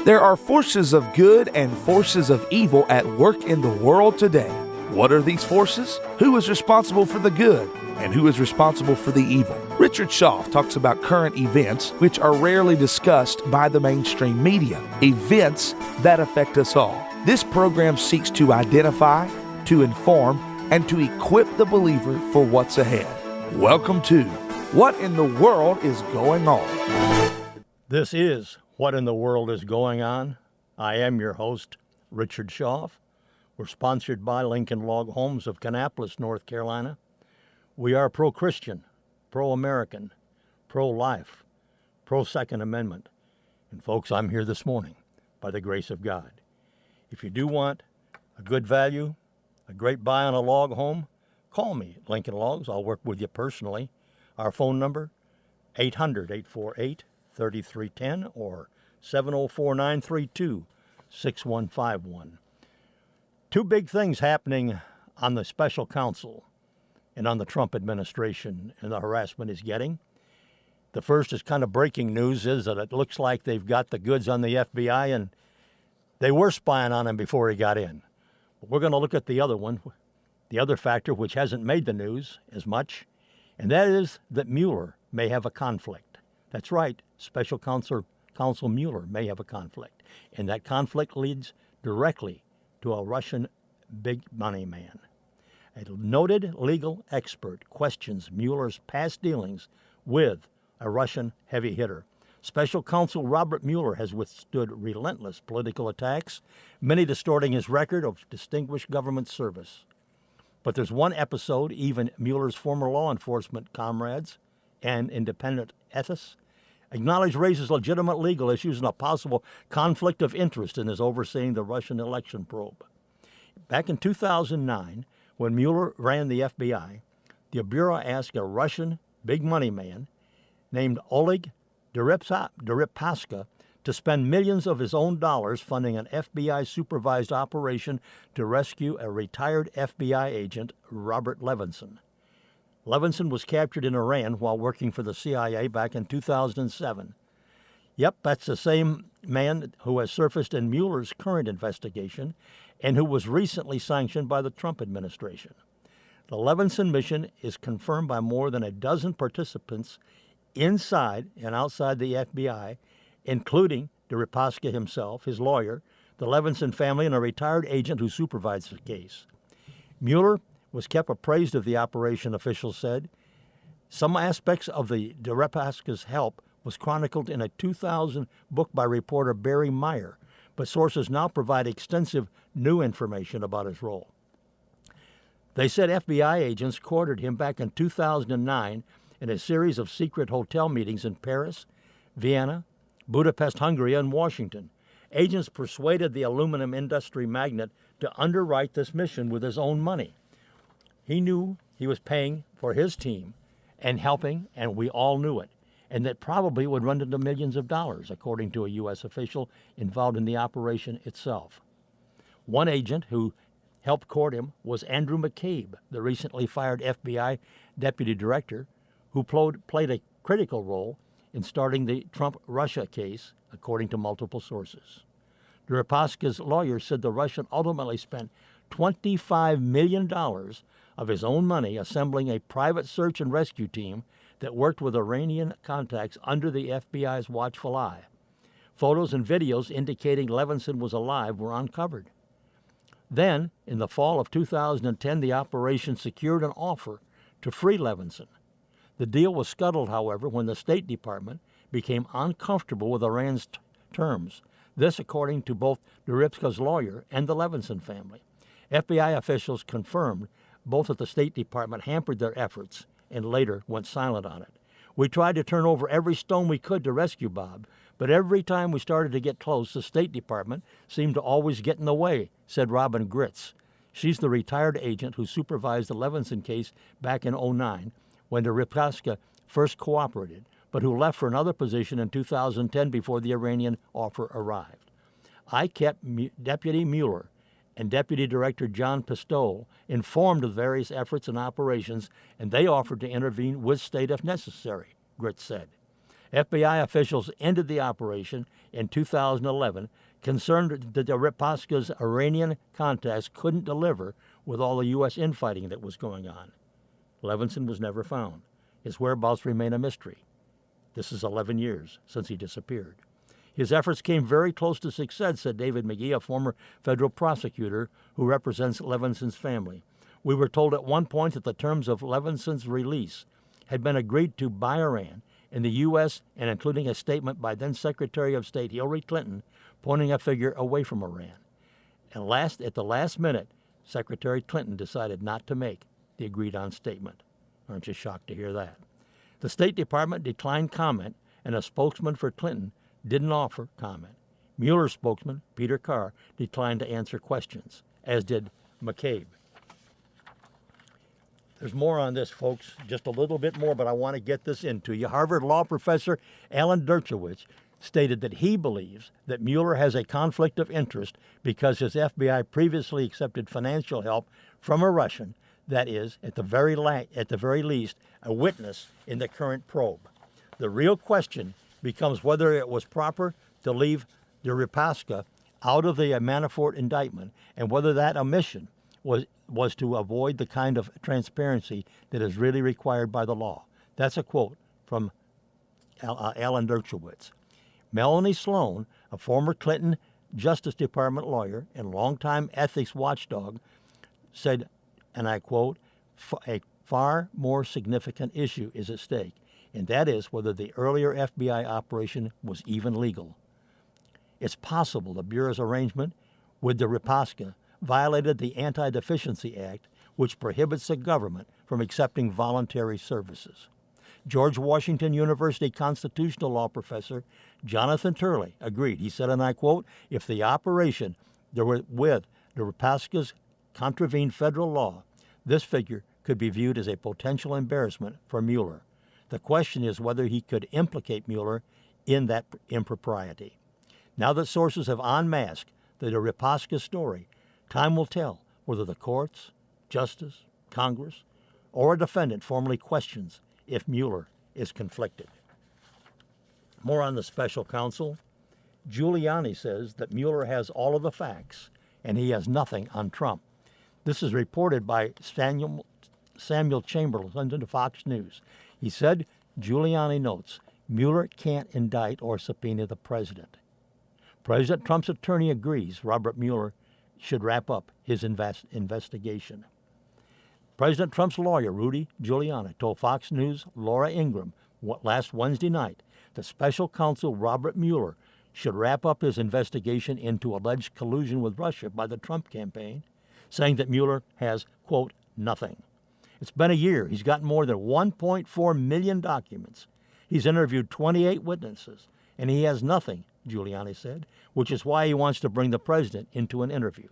There are forces of good and forces of evil at work in the world today. What are these forces? Who is responsible for the good? And who is responsible for the evil? Richard Shoff talks about current events which are rarely discussed by the mainstream media, events that affect us all. This program seeks to identify, to inform, and to equip the believer for what's ahead. Welcome to What in the World is Going On? This is What in the World is Going On. I am your host, Richard Shoff. We're sponsored by Lincoln Log Homes of Kannapolis, North Carolina. We are pro-Christian, pro-American, pro-life, pro-Second Amendment. And folks, I'm here this morning by the grace of God. If you do want a good value, a great buy on a log home, call me at Lincoln Logs. I'll work with you personally. Our phone number, 800-848-3310 or 704-932-6151. Two big things happening on the special counsel and on the Trump administration and the harassment he's getting. The first is kind of breaking news, is that it looks like they've got the goods on the FBI and they were spying on him before he got in. But we're going to look at the other one, the other factor which hasn't made the news as much, and that is that Mueller may have a conflict. That's right, Special Counsel Mueller may have a conflict, and that conflict leads directly to a Russian big money man. A noted legal expert questions Mueller's past dealings with a Russian heavy hitter. Special Counsel Robert Mueller has withstood relentless political attacks, many distorting his record of distinguished government service. But there's one episode even Mueller's former law enforcement comrades and independent ethicists acknowledge raises legitimate legal issues and a possible conflict of interest in his overseeing the Russian election probe. Back in 2009, when Mueller ran the FBI, the Bureau asked a Russian big money man named Oleg Deripaska to spend millions of his own dollars funding an FBI-supervised operation to rescue a retired FBI agent, Robert Levinson. Levinson was captured in Iran while working for the CIA back in 2007. Yep, that's the same man who has surfaced in Mueller's current investigation and who was recently sanctioned by the Trump administration. The Levinson mission is confirmed by more than a dozen participants inside and outside the FBI, including Deripaska himself, his lawyer, the Levinson family, and a retired agent who supervised the case. Mueller was kept appraised of the operation, officials said. Some aspects of the Deripaska's help was chronicled in a 2000 book by reporter Barry Meyer, but sources now provide extensive new information about his role. They said FBI agents courted him back in 2009 in a series of secret hotel meetings in Paris, Vienna, Budapest, Hungary, and Washington. Agents persuaded the aluminum industry magnate to underwrite this mission with his own money. He knew he was paying for his team and helping, and we all knew it, and that probably would run into millions of dollars, according to a U.S. official involved in the operation itself. One agent who helped court him was Andrew McCabe, the recently fired FBI deputy director, who played a critical role in starting the Trump-Russia case, according to multiple sources. Deripaska's lawyer said the Russian ultimately spent $25 million of his own money assembling a private search and rescue team that worked with Iranian contacts under the FBI's watchful eye. Photos and videos indicating Levinson was alive were uncovered. Then, in the fall of 2010, the operation secured an offer to free Levinson. The deal was scuttled, however, when the State Department became uncomfortable with Iran's terms. This, according to both Deripaska's lawyer and the Levinson family. FBI officials confirmed both that the State Department hampered their efforts and later went silent on it. We tried to turn over every stone we could to rescue Bob, but every time we started to get close, the State Department seemed to always get in the way, said Robin Gritz. She's the retired agent who supervised the Levinson case back in 2009 when Deripaska first cooperated, but who left for another position in 2010 before the Iranian offer arrived. I kept Deputy Mueller and Deputy Director John Pistole informed of various efforts and operations, and they offered to intervene with state if necessary, Gritz said. FBI officials ended the operation in 2011, concerned that Deripaska's Iranian contacts couldn't deliver with all the U.S. infighting that was going on. Levinson was never found. His whereabouts remain a mystery. This is 11 years since he disappeared. His efforts came very close to success, said David McGee, a former federal prosecutor who represents Levinson's family. We were told at one point that the terms of Levinson's release had been agreed to by Iran in the U.S. and including a statement by then Secretary of State Hillary Clinton pointing a figure away from Iran. And at the last minute, Secretary Clinton decided not to make the agreed-on statement. Aren't you shocked to hear that? The State Department declined comment, and a spokesman for Clinton didn't offer comment. Mueller's spokesman, Peter Carr, declined to answer questions, as did McCabe. There's more on this, folks, just a little bit more, but I want to get this into you. Harvard law professor Alan Dershowitz stated that he believes that Mueller has a conflict of interest because his FBI previously accepted financial help from a Russian that is, at the very least, a witness in the current probe. The real question becomes whether it was proper to leave Deripaska out of the Manafort indictment and whether that omission was to avoid the kind of transparency that is really required by the law. That's a quote from Alan Dershowitz. Melanie Sloan, a former Clinton Justice Department lawyer and longtime ethics watchdog, said, and I quote, a far more significant issue is at stake, and that is whether the earlier FBI operation was even legal. It's possible the Bureau's arrangement with Deripaska violated the Anti-Deficiency Act, which prohibits the government from accepting voluntary services. George Washington University constitutional law professor Jonathan Turley agreed. He said, and I quote, if the operation with Deripaska's contravened federal law, this figure could be viewed as a potential embarrassment for Mueller. The question is whether he could implicate Mueller in that impropriety. Now that sources have unmasked the Deripaska story, time will tell whether the courts, justice, Congress, or a defendant formally questions if Mueller is conflicted. More on the special counsel. Giuliani says that Mueller has all of the facts and he has nothing on Trump. This is reported by Samuel Chamberlain to Fox News. He said, Giuliani notes, Mueller can't indict or subpoena the president. President Trump's attorney agrees Robert Mueller should wrap up his investigation. President Trump's lawyer, Rudy Giuliani, told Fox News' Laura Ingraham last Wednesday night that special counsel Robert Mueller should wrap up his investigation into alleged collusion with Russia by the Trump campaign, saying that Mueller has, quote, nothing. It's been a year. He's gotten more than 1.4 million documents. He's interviewed 28 witnesses, and he has nothing, Giuliani said, which is why he wants to bring the president into an interview.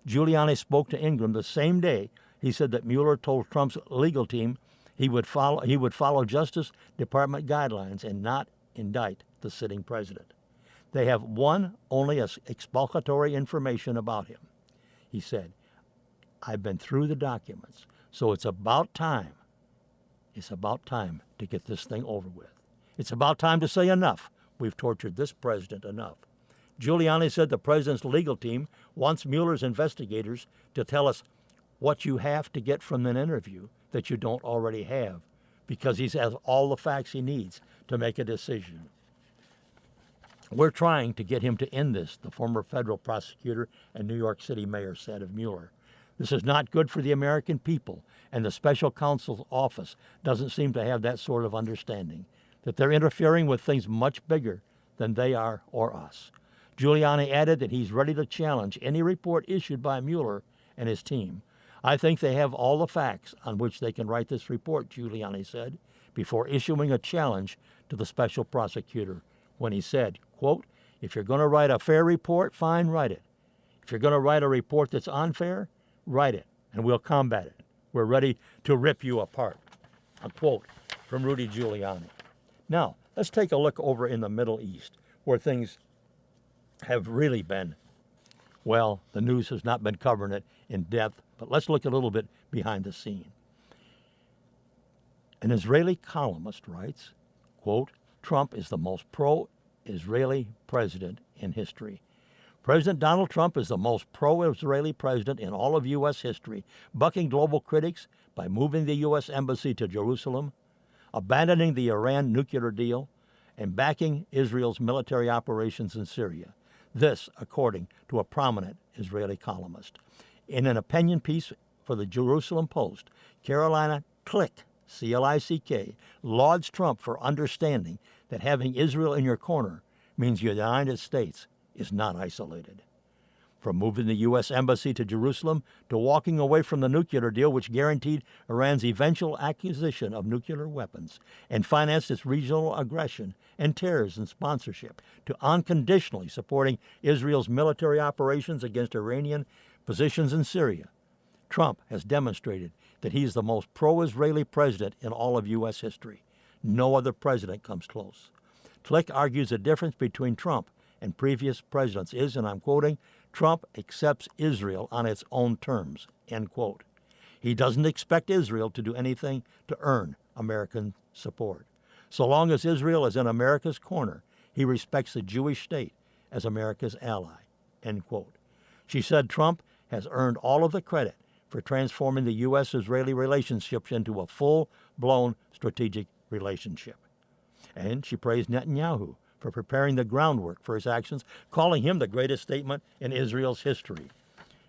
Giuliani spoke to Ingraham the same day. He said that Mueller told Trump's legal team he would follow Justice Department guidelines and not indict the sitting president. They have only exculpatory information about him. He said, I've been through the documents, so it's about time to get this thing over with. It's about time to say enough. We've tortured this president enough. Giuliani said the president's legal team wants Mueller's investigators to tell us what you have to get from an interview that you don't already have, because he has all the facts he needs to make a decision. We're trying to get him to end this, the former federal prosecutor and New York City mayor said of Mueller. This is not good for the American people, and the special counsel's office doesn't seem to have that sort of understanding, that they're interfering with things much bigger than they are or us. Giuliani added that he's ready to challenge any report issued by Mueller and his team. I think they have all the facts on which they can write this report, Giuliani said, before issuing a challenge to the special prosecutor when he said, quote, if you're going to write a fair report, fine, write it. If you're going to write a report that's unfair, write it, and we'll combat it. We're ready to rip you apart. A quote from Rudy Giuliani. Now, let's take a look over in the Middle East, where things have really been, well, the news has not been covering it in depth, but let's look a little bit behind the scene. An Israeli columnist writes, quote, Trump is the most pro-Israeli president in history. President Donald Trump is the most pro-Israeli president in all of U.S. history, bucking global critics by moving the U.S. Embassy to Jerusalem, abandoning the Iran nuclear deal, and backing Israel's military operations in Syria. This, according to a prominent Israeli columnist. In an opinion piece for the Jerusalem Post, Carolina Click, C-L-I-C-K, lauds Trump for understanding that having Israel in your corner means the United States is not isolated. From moving the U.S. Embassy to Jerusalem to walking away from the nuclear deal, which guaranteed Iran's eventual acquisition of nuclear weapons and financed its regional aggression and terrorism sponsorship, to unconditionally supporting Israel's military operations against Iranian positions in Syria, Trump has demonstrated that he is the most pro-Israeli president in all of U.S. history. No other president comes close. Click argues the difference between Trump and previous presidents is, and I'm quoting, Trump accepts Israel on its own terms, end quote. He doesn't expect Israel to do anything to earn American support. So long as Israel is in America's corner, he respects the Jewish state as America's ally, end quote. She said Trump has earned all of the credit for transforming the U.S.-Israeli relationship into a full-blown strategic relationship. And she praised Netanyahu for preparing the groundwork for his actions, calling him the greatest statement in Israel's history.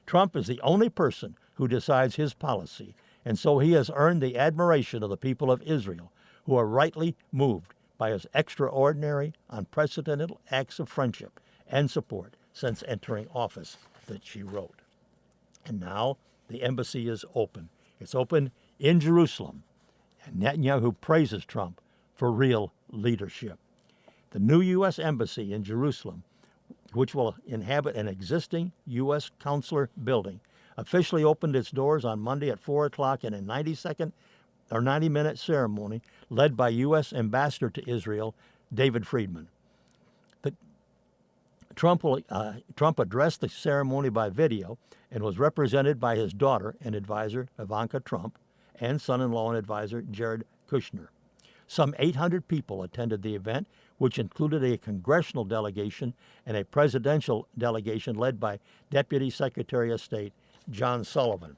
Trump is the only person who decides his policy, and so he has earned the admiration of the people of Israel, who are rightly moved by his extraordinary, unprecedented acts of friendship and support since entering office, that she wrote. And now the embassy is open. It's open in Jerusalem, and Netanyahu praises Trump for real leadership. The new U.S. Embassy in Jerusalem, which will inhabit an existing U.S. consular building, officially opened its doors on Monday at 4 o'clock in a 90-minute ceremony led by U.S. Ambassador to Israel, David Friedman. Trump addressed the ceremony by video and was represented by his daughter and advisor, Ivanka Trump, and son-in-law and advisor, Jared Kushner. Some 800 people attended the event, which included a congressional delegation and a presidential delegation led by Deputy Secretary of State John Sullivan.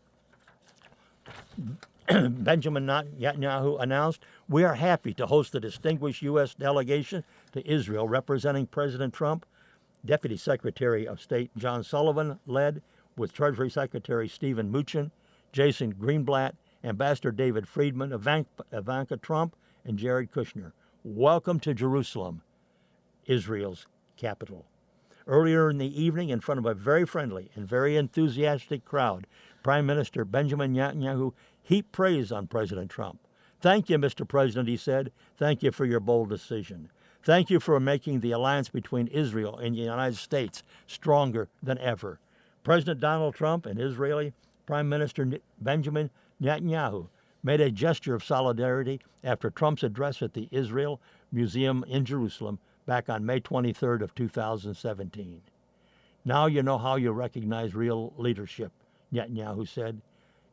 Benjamin Netanyahu announced, "We are happy to host the distinguished U.S. delegation to Israel representing President Trump." Deputy Secretary of State John Sullivan led, with Treasury Secretary Stephen Mnuchin, Jason Greenblatt, Ambassador David Friedman, Ivanka Trump, and Jared Kushner. Welcome to Jerusalem, Israel's capital. Earlier in the evening, in front of a very friendly and very enthusiastic crowd, Prime Minister Benjamin Netanyahu heaped praise on President Trump. "Thank you, Mr. President," he said. "Thank you for your bold decision. Thank you for making the alliance between Israel and the United States stronger than ever." President Donald Trump and Israeli Prime Minister Benjamin Netanyahu made a gesture of solidarity after Trump's address at the Israel Museum in Jerusalem back on May 23rd of 2017. "Now you know how you recognize real leadership," Netanyahu said.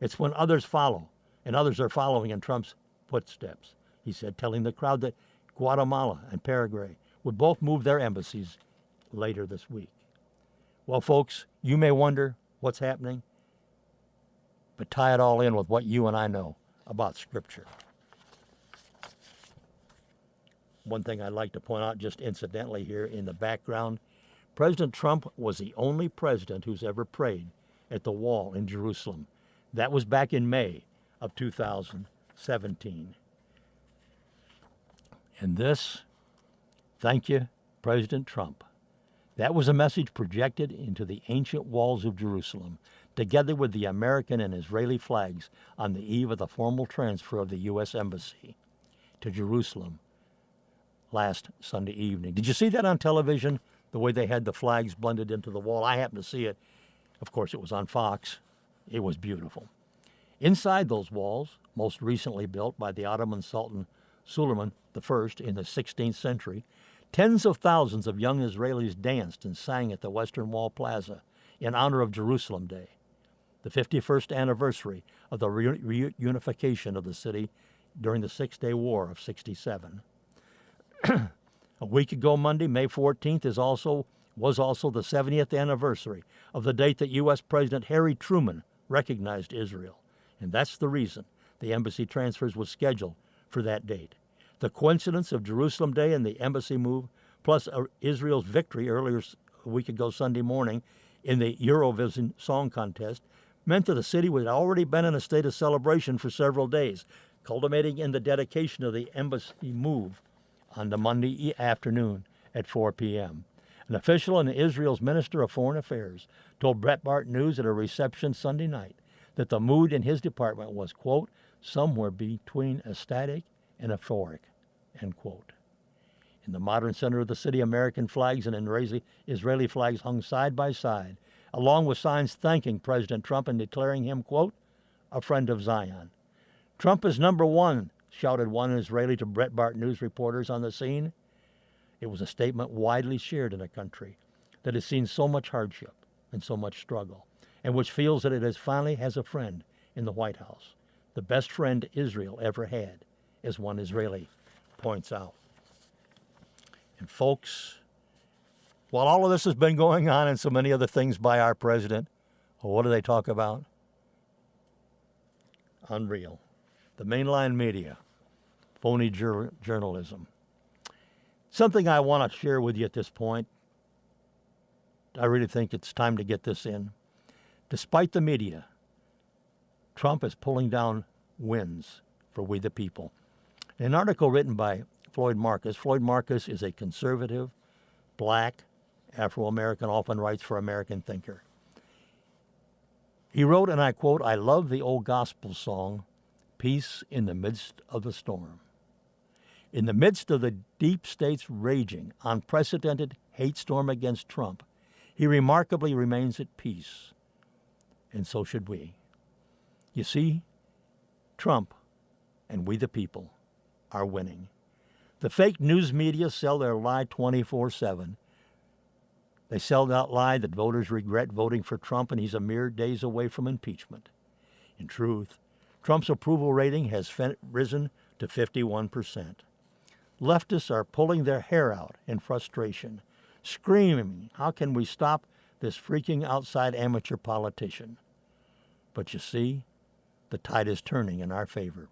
"It's when others follow, and others are following in Trump's footsteps," he said, telling the crowd that Guatemala and Paraguay would both move their embassies later this week. Well, folks, you may wonder what's happening, but tie it all in with what you and I know about Scripture. One thing I'd like to point out just incidentally here in the background, President Trump was the only president who's ever prayed at the wall in Jerusalem. That was back in May of 2017. And this, thank you, President Trump. That was a message projected into the ancient walls of Jerusalem, together with the American and Israeli flags on the eve of the formal transfer of the U.S. Embassy to Jerusalem last Sunday evening. Did you see that on television, the way they had the flags blended into the wall? I happened to see it. Of course, it was on Fox. It was beautiful. Inside those walls, most recently built by the Ottoman Sultan Suleiman I in the 16th century, tens of thousands of young Israelis danced and sang at the Western Wall Plaza in honor of Jerusalem Day, the 51st anniversary of the reunification of the city during the Six-Day War of '67. A week ago Monday, May 14th, was also the 70th anniversary of the date that U.S. President Harry Truman recognized Israel. And that's the reason the embassy transfers was scheduled for that date. The coincidence of Jerusalem Day and the embassy move, plus Israel's victory earlier a week ago Sunday morning in the Eurovision Song Contest, meant that the city had already been in a state of celebration for several days, culminating in the dedication of the embassy move on the Monday afternoon at 4 p.m. An official in Israel's Minister of Foreign Affairs told Breitbart News at a reception Sunday night that the mood in his department was, quote, somewhere between ecstatic and euphoric, end quote. In the modern center of the city, American flags and Israeli flags hung side by side, along with signs thanking President Trump and declaring him, quote, a friend of Zion. Trump is number one, shouted one Israeli to Breitbart News reporters on the scene. It was a statement widely shared in a country that has seen so much hardship and so much struggle, and which feels that it finally has a friend in the White House, the best friend Israel ever had, as one Israeli points out. And folks, while all of this has been going on and so many other things by our president, well, what do they talk about? Unreal. The mainline media, phony journalism. Something I want to share with you at this point. I really think it's time to get this in. Despite the media, Trump is pulling down wins for we the people. In an article written by Floyd Marcus. Floyd Marcus is a conservative, black, Afro-American, often writes for American thinker. He wrote, and I quote, I love the old gospel song, Peace in the Midst of the Storm. In the midst of the deep state's raging, unprecedented hate storm against Trump, he remarkably remains at peace. And so should we. You see, Trump and we the people are winning. The fake news media sell their lie 24/7. They sell that lie that voters regret voting for Trump and he's a mere days away from impeachment. In truth, Trump's approval rating has risen to 51%. Leftists are pulling their hair out in frustration, screaming, how can we stop this freaking outside amateur politician? But you see, the tide is turning in our favor.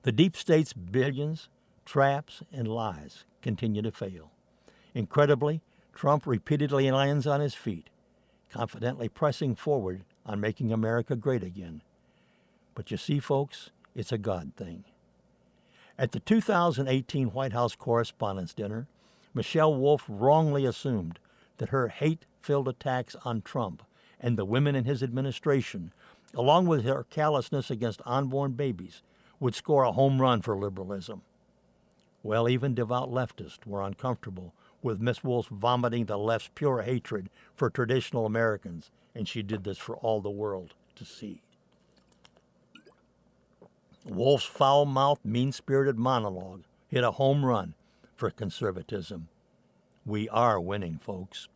The deep state's billions, traps, and lies continue to fail. Incredibly, Trump repeatedly lands on his feet, confidently pressing forward on making America great again. But you see, folks, it's a God thing. At the 2018 White House Correspondents' Dinner, Michelle Wolf wrongly assumed that her hate-filled attacks on Trump and the women in his administration, along with her callousness against unborn babies, would score a home run for liberalism. Well, even devout leftists were uncomfortable with Miss Wolf vomiting the left's pure hatred for traditional Americans, and she did this for all the world to see. Wolf's foul-mouthed, mean-spirited monologue hit a home run for conservatism. We are winning, folks.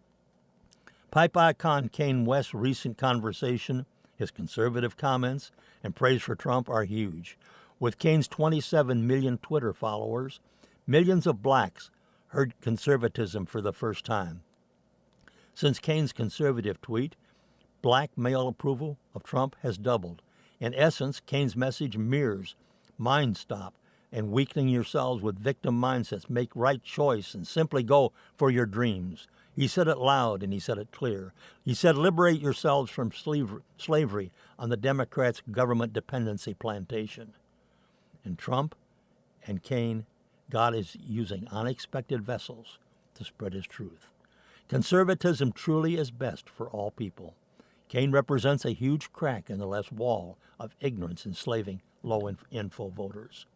Pipe icon Kanye West's recent conversation, his conservative comments, and praise for Trump are huge. With Kanye's 27 million Twitter followers, millions of blacks heard conservatism for the first time. Since Kanye's conservative tweet, black male approval of Trump has doubled. In essence, Kanye's message mirrors mind stop and weakening yourselves with victim mindsets. Make right choice and simply go for your dreams. He said it loud and he said it clear. He said, liberate yourselves from slavery on the Democrats' government dependency plantation. And Trump and Kanye, God is using unexpected vessels to spread his truth. Conservatism truly is best for all people. Kanye represents a huge crack in the left's wall of ignorance enslaving low-info voters.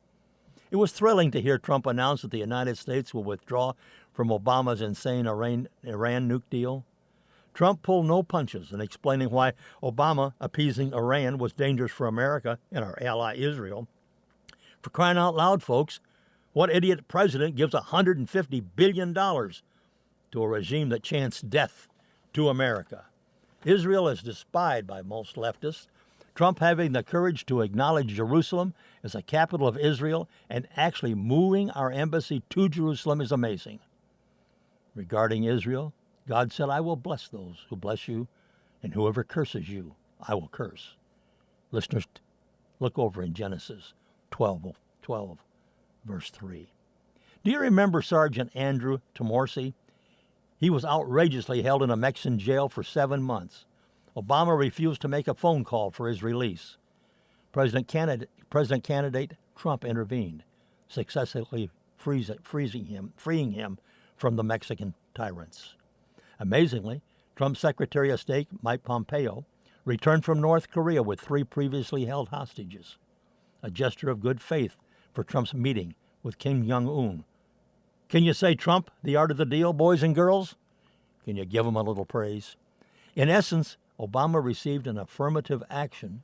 It was thrilling to hear Trump announce that the United States will withdraw from Obama's insane Iran nuke deal. Trump pulled no punches in explaining why Obama appeasing Iran was dangerous for America and our ally Israel. For crying out loud, folks, what idiot president gives $150 billion to a regime that chants death to America? Israel is despised by most leftists. Trump having the courage to acknowledge Jerusalem as the capital of Israel and actually moving our embassy to Jerusalem is amazing. Regarding Israel, God said, I will bless those who bless you, and whoever curses you, I will curse. Listeners, look over in Genesis 12, verse 3. Do you remember Sergeant Andrew Tomorcy? He was outrageously held in a Mexican jail for 7 months. Obama refused to make a phone call for his release. President candidate Trump intervened, successfully freeing him from the Mexican tyrants. Amazingly, Trump's Secretary of State, Mike Pompeo, returned from North Korea with 3 previously held hostages, a gesture of good faith for Trump's meeting with Kim Jong-un. Can you say Trump, the art of the deal, boys and girls? Can you give him a little praise? In essence, Obama received an affirmative action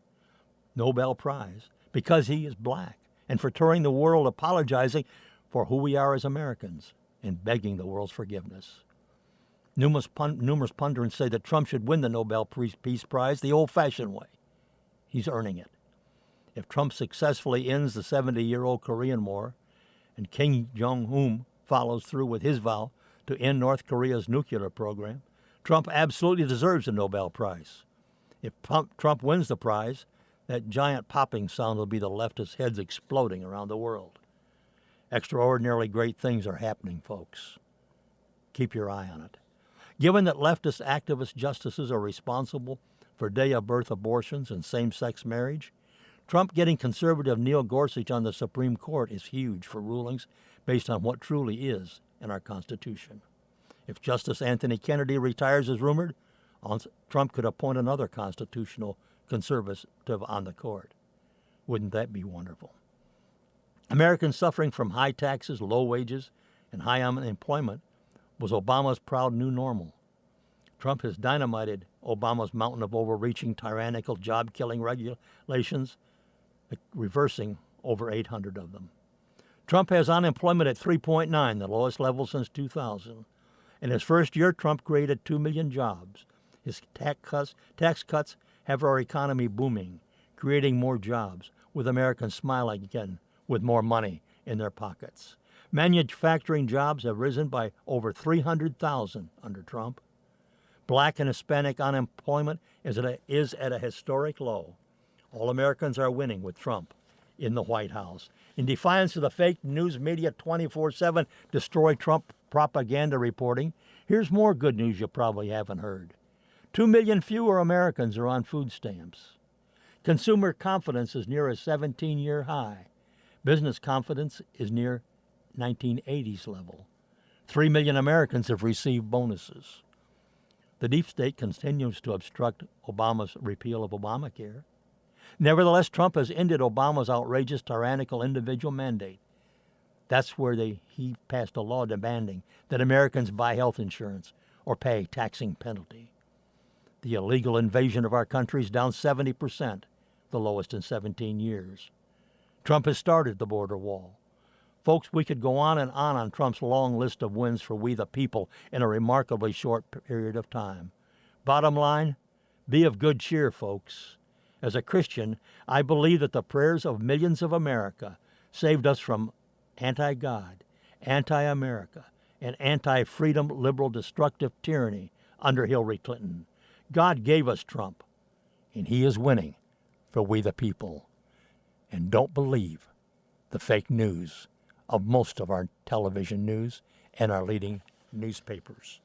Nobel Prize because he is black and for touring the world apologizing for who we are as Americans and begging the world's forgiveness. Numerous pundits say that Trump should win the Nobel Peace Prize the old-fashioned way. He's earning it. If Trump successfully ends the 70-year-old Korean War and Kim Jong-un follows through with his vow to end North Korea's nuclear program, Trump absolutely deserves a Nobel Prize. If Trump wins the prize, that giant popping sound will be the leftist heads exploding around the world. Extraordinarily great things are happening, folks. Keep your eye on it. Given that leftist activist justices are responsible for day-of-birth abortions and same-sex marriage, Trump getting conservative Neil Gorsuch on the Supreme Court is huge for rulings based on what truly is in our Constitution. If Justice Anthony Kennedy retires as rumored, Trump could appoint another constitutional conservative on the court. Wouldn't that be wonderful? Americans suffering from high taxes, low wages, and high unemployment was Obama's proud new normal. Trump has dynamited Obama's mountain of overreaching, tyrannical, job-killing regulations, reversing over 800 of them. Trump has unemployment at 3.9, the lowest level since 2000. In his first year, Trump created 2 million jobs. His tax cuts have our economy booming, creating more jobs, with Americans smiling again with more money in their pockets. Manufacturing jobs have risen by over 300,000 under Trump. Black and Hispanic unemployment is at a historic low. All Americans are winning with Trump in the White House. In defiance of the fake news media 24/7 destroy Trump propaganda reporting, here's more good news you probably haven't heard. 2 million fewer Americans are on food stamps. Consumer confidence is near a 17-year high. Business confidence is near 1980s level. 3 million Americans have received bonuses. The deep state continues to obstruct Obama's repeal of Obamacare. Nevertheless, Trump has ended Obama's outrageous, tyrannical individual mandate. That's where he passed a law demanding that Americans buy health insurance or pay taxing penalty. The illegal invasion of our country is down 70%, the lowest in 17 years. Trump has started the border wall. Folks, we could go on Trump's long list of wins for we the people in a remarkably short period of time. Bottom line, be of good cheer, folks. As a Christian, I believe that the prayers of millions of America saved us from anti-God, anti-America, and anti-freedom, liberal, destructive tyranny under Hillary Clinton. God gave us Trump, and he is winning for we the people. And don't believe the fake news of most of our television news and our leading newspapers.